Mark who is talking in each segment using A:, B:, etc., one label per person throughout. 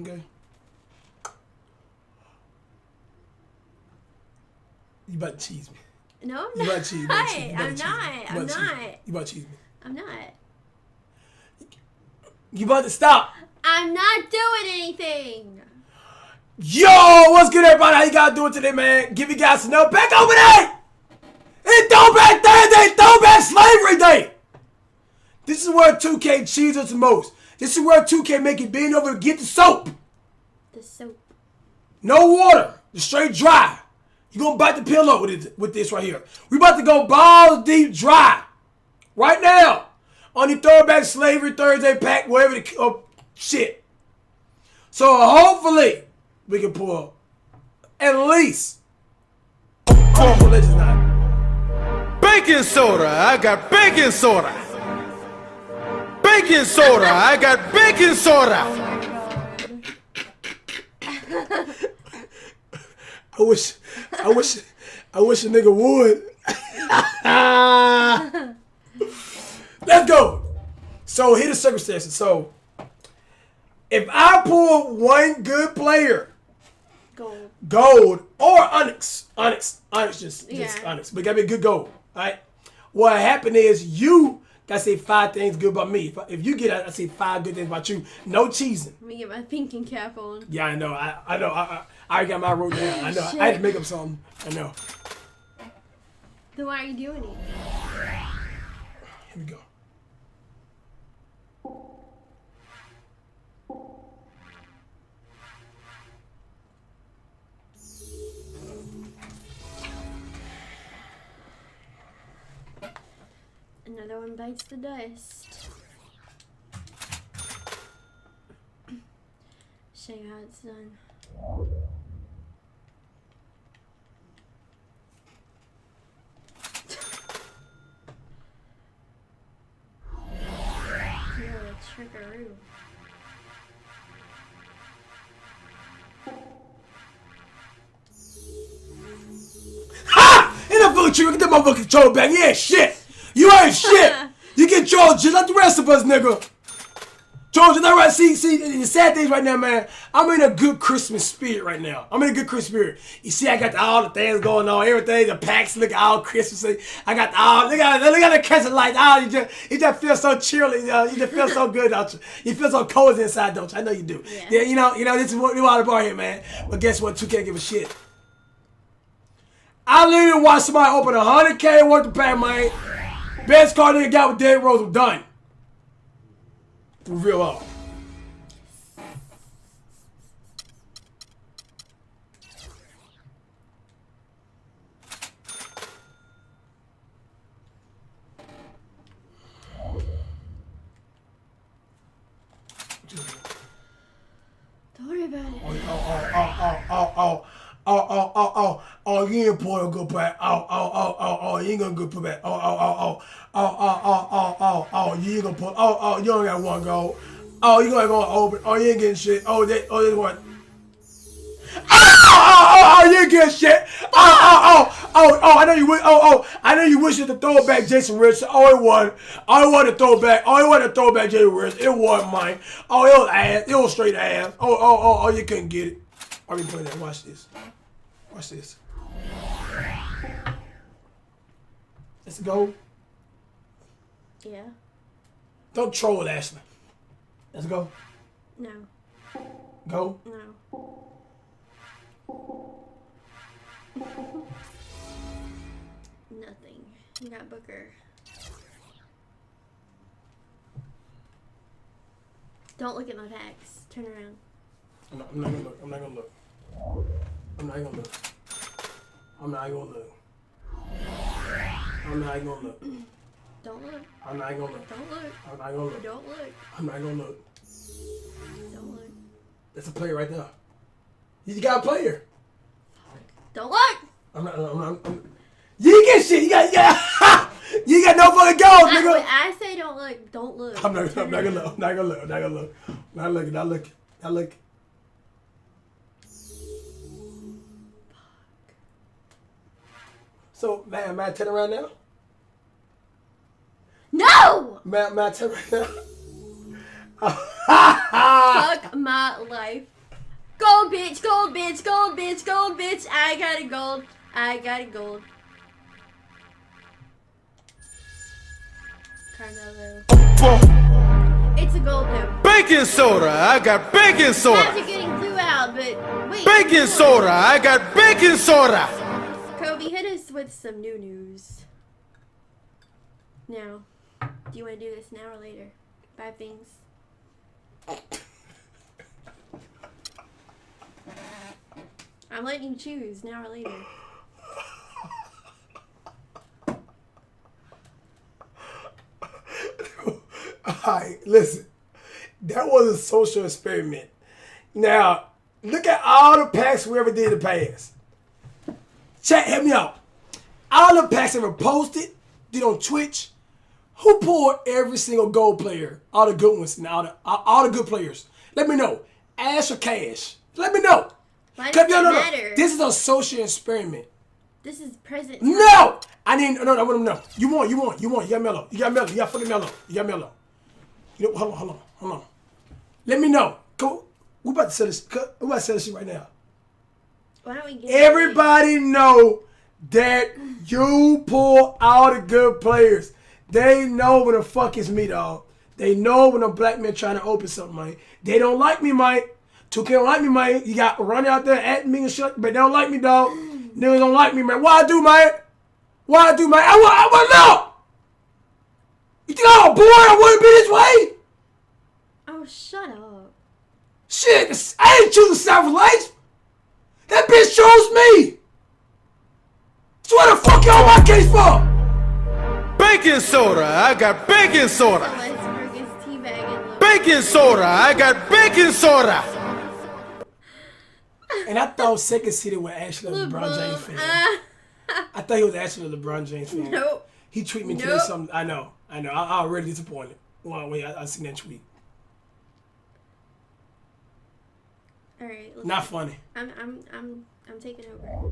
A: Okay. You about to cheese me.
B: No, I'm
A: You
B: not.
A: about to cheese me.
B: I'm not. I'm not.
A: You about to cheese me.
B: I'm not.
A: You about to stop.
B: I'm not doing anything.
A: Yo, what's good, everybody? How you guys doing today, man? Give you guys some note back over there. It's Throwback Thursday, Throwback Slavery Day. This is where 2K cheeses the most. This is where 2K make it bend over and get the soap.
B: The soap.
A: No water. Just straight dry. You're going to bite the pillow with this right here. We about to go balls deep dry. Right now. On the Throwback Slavery Thursday pack, whatever the shit. So hopefully we can pull at least
C: baking soda, I got baking soda. Baking soda, I got baking soda.
A: I wish a nigga would. Let's go. So here the circumstances. So if I pull one good player, gold or Onyx just Onyx, but it gotta be a good gold. All right. What happened is you gotta say 5 things good about me. If you get I say 5 good things about you. No cheesing.
B: Let me get my thinking cap on.
A: Yeah, I know. I know. I already got my road down. I know.
B: Shit.
A: I had to make up something. I know.
B: Then why are you doing it?
A: Here we go.
B: Another one bites the dust. Show you how it's done. You're a trickaroo.
A: Ha! Ain't no fucking trick. Get that motherfucking control back. You ain't shit. You ain't shit. You get trolled just like the rest of us, nigga. Trolled just like right. See, the sad things right now, man. I'm in a good Christmas spirit right now. I'm in a good Christmas spirit. You see, I got all the things going on. Everything, the packs look all Christmassy. I got all. Look at the Christmas lights. Oh, you just feel so cheerly. You just feel so good, don't you? You feel so cozy inside, don't you? I know you do. Yeah. You know. This is what we want to bar here, man. But guess what? 2K give a shit. I literally watched somebody open 100K worth of pack, man. Best card nigga got with Derrick Rose was done. For real off.
B: Don't worry about it.
A: Oh, you ain't pulling a good pack. Oh, you ain't gonna good put back. You ain't gonna pull. You don't got one goal. Oh, you gonna go open. Oh, you ain't getting shit. This one. You ain't getting shit. I know you wish. I know you wish you to throw it back, Jason Richardson. It wasn't. It wasn't a throwback. It wasn't a throwback, Jason Richardson. It wasn't mine. It was ass. It was straight ass. You couldn't get it. I've been playing that. Watch this. Watch this. Let's go.
B: Yeah.
A: Don't troll, Ashley. Let's go.
B: No.
A: Go.
B: No. Nothing. You got Booker. Don't look at my packs. Turn around.
A: I'm not gonna look. I'm not gonna look. I'm not gonna look. I'm not gonna look. I'm not gonna look.
B: Don't look.
A: I'm not gonna look.
B: Don't look.
A: I'm not gonna look.
B: Don't look.
A: I'm not gonna look.
B: Don't look.
A: That's a player right there. You got a player.
B: Don't look.
A: I'm not. You ain't get shit. You got. You got no fucking goals, nigga.
B: When I say don't look, don't look.
A: I'm not gonna look. I'm not gonna look. I'm not gonna look. Not looking. Not looking. Not looking. So, man, I turn around now?
B: No!
A: Man, I turn around now?
B: Fuck my life. Gold, bitch, gold, bitch, gold, bitch, gold, bitch. I got it gold. I got it gold. Carmelo. It's a gold though.
C: Baking soda, I got baking soda.
B: After getting blue out, but wait.
C: Baking soda, I got baking soda.
B: Kobe, hit us with some new news. Now, do you want to do this now or later? 5 things. I'm letting you choose now or later.
A: Alright, listen. That was a social experiment. Now, look at all the packs we ever did in the past. Chat, help me out. All the packs ever posted, did on Twitch. Who pulled every single gold player? All the good ones and all the good players. Let me know. Ash or Cash? Let me know.
B: Why does it matter?
A: This is a social experiment.
B: This is present time.
A: No! I want them to know. You won. You got Melo. You got fucking Melo. You got Melo. You know, hold on. Let me know. Go. We about to sell this. We about to sell this shit right now.
B: Why don't we get
A: Everybody know that you pull all the good players. They know when the fuck is me, dog. They know when a black man trying to open something, man. They don't like me, man. 2K don't like me, man. You got run out there at me and shit, but they don't like me, dog. Niggas don't like me, man. Why I do, man? I want to know. You think I'm a boy? I wouldn't be this way.
B: Oh, shut up.
A: Shit, I ain't choosing self-life. That bitch chose me. So what the fuck y'all my case for?
C: Baking soda, I got baking soda.
B: Westbrook is teabagging.
C: Baking soda, I got baking soda.
A: And I thought second seeded was actually a LeBron James fan. I thought he was actually a LeBron James fan.
B: Nope.
A: He tweeted me today something. I know. I already disappointed. Well, wait, I seen that tweet.
B: All right.
A: Not funny.
B: I'm taking over.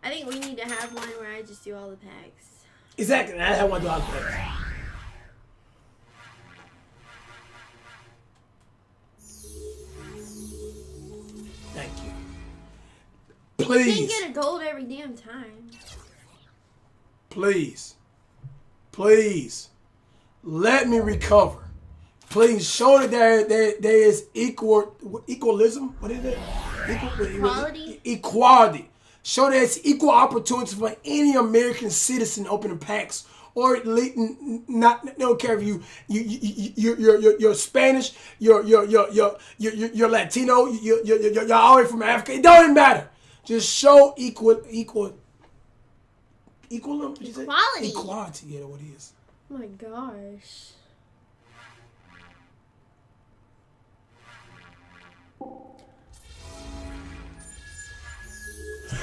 B: I think we need to have one where I just do all the packs.
A: Exactly. I want to do all the packs. Thank you. Please.
B: You can't get a gold every damn time.
A: Please. Let me recover. Please show that there is equalism. What is it?
B: Equality.
A: Equality. Show that it's equal opportunity for any American citizen opening packs, or not. They don't care if you're Spanish, you're Latino, you're all the way from Africa. It don't even matter. Just show equality.
B: Equality.
A: Equality. Yeah, what it is.
B: Oh my gosh.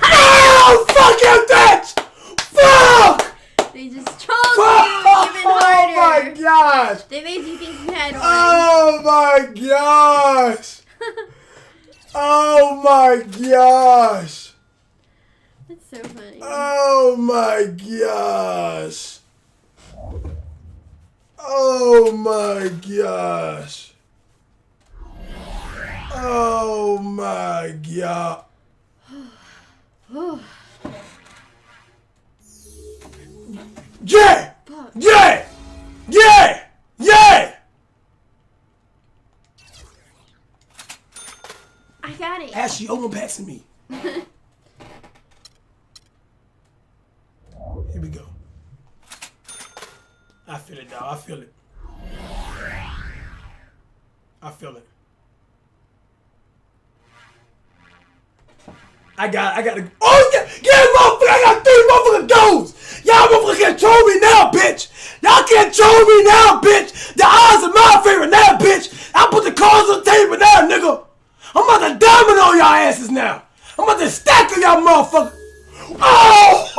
A: Oh, fuck you, bitch! Fuck!
B: They just trolled you even harder.
A: Oh my gosh!
B: They made you think you had one.
A: Oh my gosh! Oh my gosh!
B: That's so funny.
A: Oh my gosh! Oh my gosh! Oh my god! Yeah!
B: Fuck.
A: Yeah! Yeah! Yeah!
B: I got it.
A: Ashley, open packs to me. Here we go. I feel it, dog. I feel it. I got it. Oh, yeah, motherfucker. I got 3 motherfucking goals. Y'all motherfuckers can't troll me now, bitch. Y'all can't troll me now, bitch. The odds are my favorite now, bitch. I put the cards on the table now, nigga. I'm about to diamond on y'all asses now. I'm about to stack on y'all motherfuckers. Oh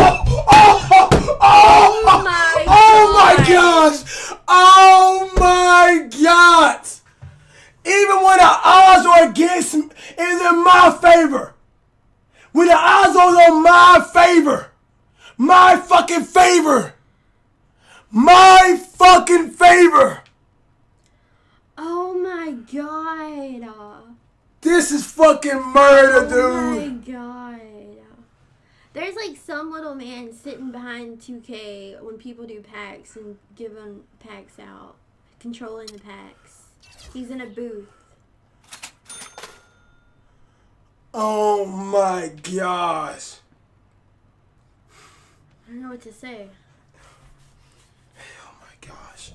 A: my gosh. Oh my God. Even when the odds are against me, it's in my favor. When the odds are on my favor. My fucking favor. My fucking favor.
B: Oh my god.
A: This is fucking murder, dude.
B: Oh my god. There's like some little man sitting behind 2K when people do packs and giving packs out. Controlling the packs. He's in a booth.
A: Oh my gosh.
B: I don't know what to say.
A: Oh my gosh.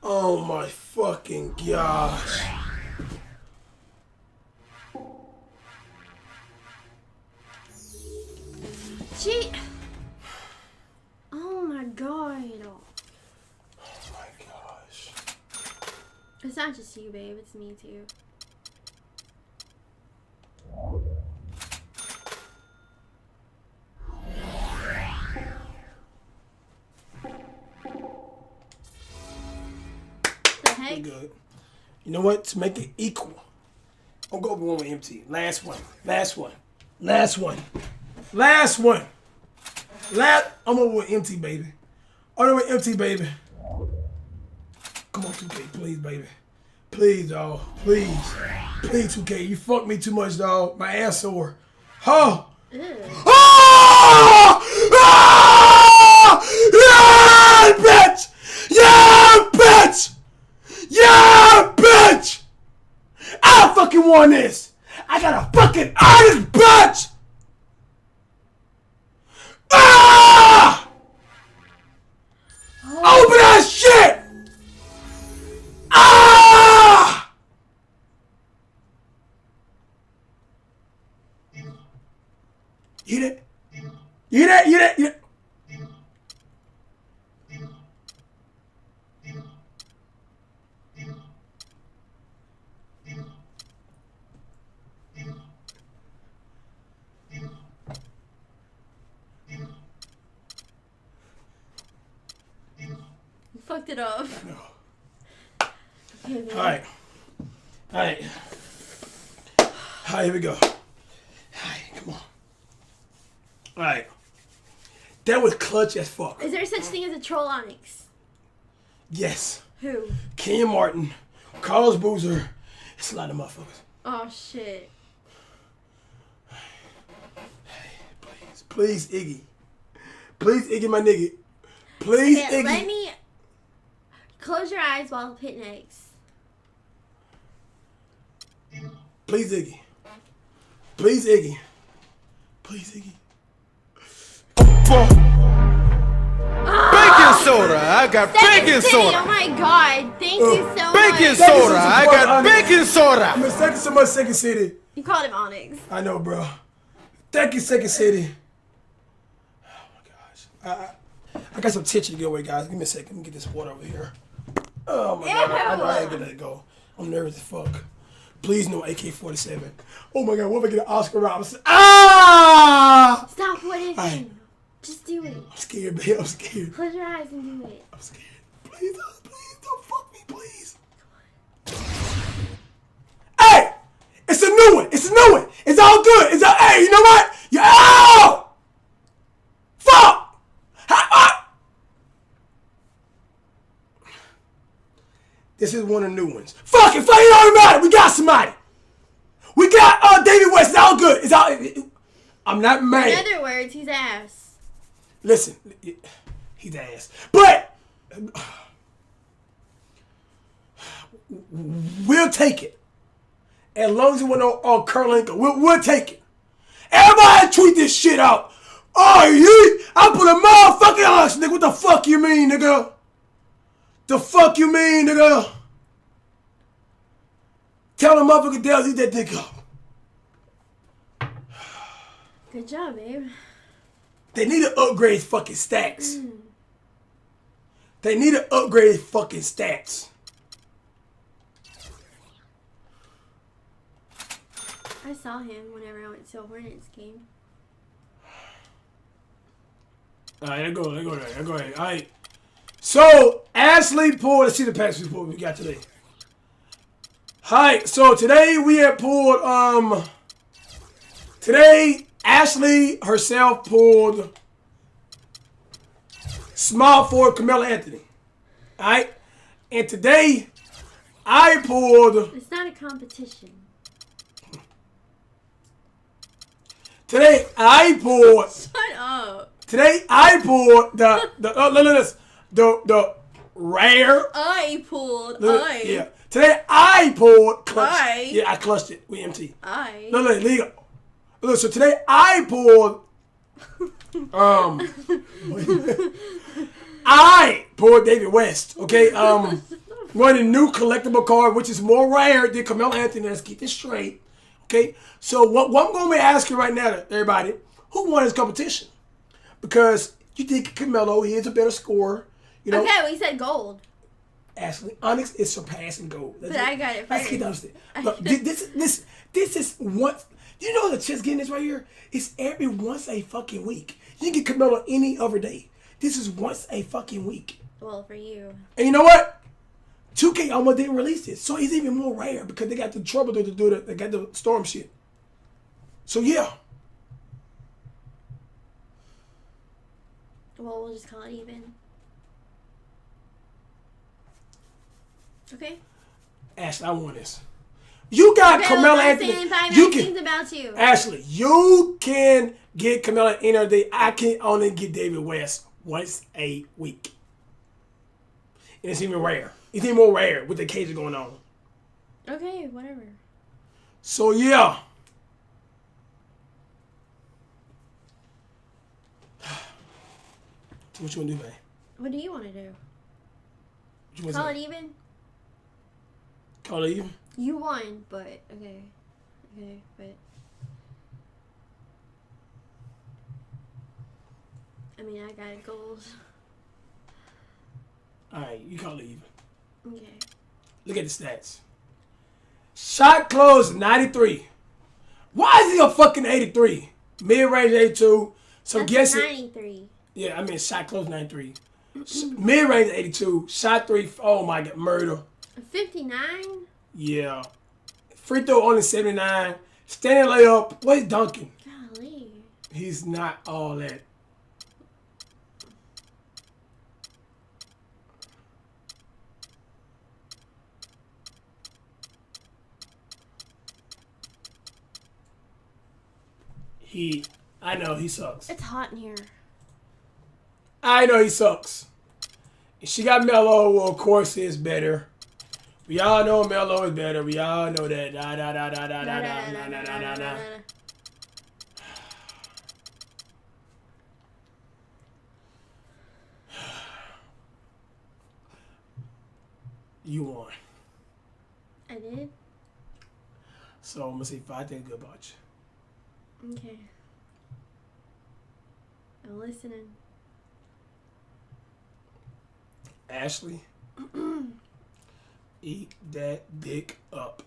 A: Oh my fucking gosh.
B: Gee. Oh my god.
A: Oh my gosh.
B: It's not just you, babe. It's me too. The heck?
A: Good. You know what? To make it equal, I'll go with one with empty. Last one. Last one. Last one. Last one. I'm over with empty, baby. I'm with empty, baby. Come on, 2K, please, baby. Please, dog. Please. Please, 2K. You fucked me too much, dog. My ass sore. Oh!
B: Ew.
A: Oh! Oh! Yeah, bitch! Yeah, bitch! Yeah, bitch! I fucking won this! I got a fucking honest bitch! Ah!
B: Oh.
A: Open that shit! Ah! You hear that? You hear that? You hear that? You hear that?
B: You fucked it up.
A: No.
B: Okay, babe.
A: Alright. Alright. Alright, here we go. Alright, come on. Alright. That was clutch as fuck.
B: Is there such thing as a troll ONYX?
A: Yes.
B: Who?
A: Kenyon Martin, Carlos Boozer. It's a lot of motherfuckers.
B: Oh shit.
A: Please, Iggy. Please, Iggy, my nigga. Please,
B: Yeah,
A: Iggy.
B: let me close your eyes while hitting X.
A: Please, Iggy. Please, Iggy. Please, Iggy.
C: Baking soda. I got baking
B: City, oh
C: soda.
B: my god. Thank you so
C: Baking
B: much.
C: soda. I got baking soda.
A: I'm in so much Second City.
B: You called him ONYX.
A: I know, bro. Thank you, Second City. Oh my gosh. I got some tension to get away, guys. Give me a second. Let me get this water over here. Oh my god. I know I ain't gonna let it go. I'm nervous as fuck. Please no AK-47. Oh my god, what if I get an Oscar Robinson? Ah!
B: Stop, what is
A: Alright.
B: it? Just do it.
A: I'm scared, babe. I'm scared.
B: Close your eyes and do it.
A: I'm scared. Please don't fuck me, please. Hey! It's a new one. It's a new one. It's all good. It's all, hey, you know what? You, oh! Fuck! This is one of the new ones. Fuck it, it don't matter. We got somebody. We got David West. It's all good. It's all. I'm not mad.
B: In other words, he's ass.
A: Listen, he's ass. But we'll take it. As long as it went on Kurlinka, we'll take it. Everybody tweet this shit out. Oh, I put a motherfucking ox, nigga. What the fuck you mean, nigga? The fuck you mean, nigga? Tell the motherfucker Dale eat that dick up.
B: Good job, babe.
A: They need to upgrade fucking stats. They need to upgrade fucking stats.
B: I saw him whenever I went to a Hornets game.
A: Alright, let's go ahead. Alright. So, Ashley pulled, let's see the packs report we got today. Alright, so today we have pulled, today Ashley herself pulled small forward Carmelo Anthony. Alright? And today, I pulled.
B: It's not a competition.
A: Today, I pulled.
B: Shut up.
A: Today, I pulled the rare.
B: I pulled.
A: Yeah. Today, I pulled.
B: I.
A: Yeah, I clutched it with MT.
B: I.
A: Look, legal. Look, so today, I pulled. I pulled David West. Okay. One of the new collectible card, which is more rare than Carmelo Anthony. Let's keep this straight. Okay. So what I'm going to be asking right now to everybody, who won this competition? Because you think Carmelo, he is a better scorer. You know.
B: Okay, we said gold.
A: Ashley, Onyx is surpassing gold.
B: But I got it first.
A: Let's get understand. Look, this is once. You know the chess getting this right here? It's every once a fucking week. You can get Carmelo any other day. This is once a fucking week.
B: Well, for you.
A: And you know what? 2K almost didn't release this, so it's even more rare because they got the trouble to do it. They got the storm shit. So yeah.
B: Well, we'll just call it even. Okay.
A: Ashley, I want this. You got Carmelo Anthony. You can.
B: About you.
A: Ashley, you can get Carmelo any other day. I can only get David West once a week. And it's even rare. It's even more rare with the occasion going on.
B: Okay, whatever.
A: So yeah. So what you want to do, man?
B: What do you want to do?
A: What
B: Call it even?
A: Call it even?
B: You won, but okay. Okay, but I mean, I got gold.
A: Alright, you call it even.
B: Okay.
A: Look at the stats. Shot close 93. Why is he a fucking 83? Mid-range 82. So
B: That's
A: guess it.
B: 93.
A: Yeah, I mean shot close 93. Mid-range 82. Shot 3. Oh my god, murder.
B: 59?
A: Yeah. Free throw only 79. Standing layup. Where's Duncan?
B: Golly.
A: He's not all that. I know he sucks.
B: It's hot in here.
A: I know he sucks. If she got Melo, well, of course it's better. We all know Melo is better. We all know that. You won.
B: I did?
A: So I'm going to say 5 things good about you.
B: Okay. I'm listening.
A: Ashley, eat that dick up.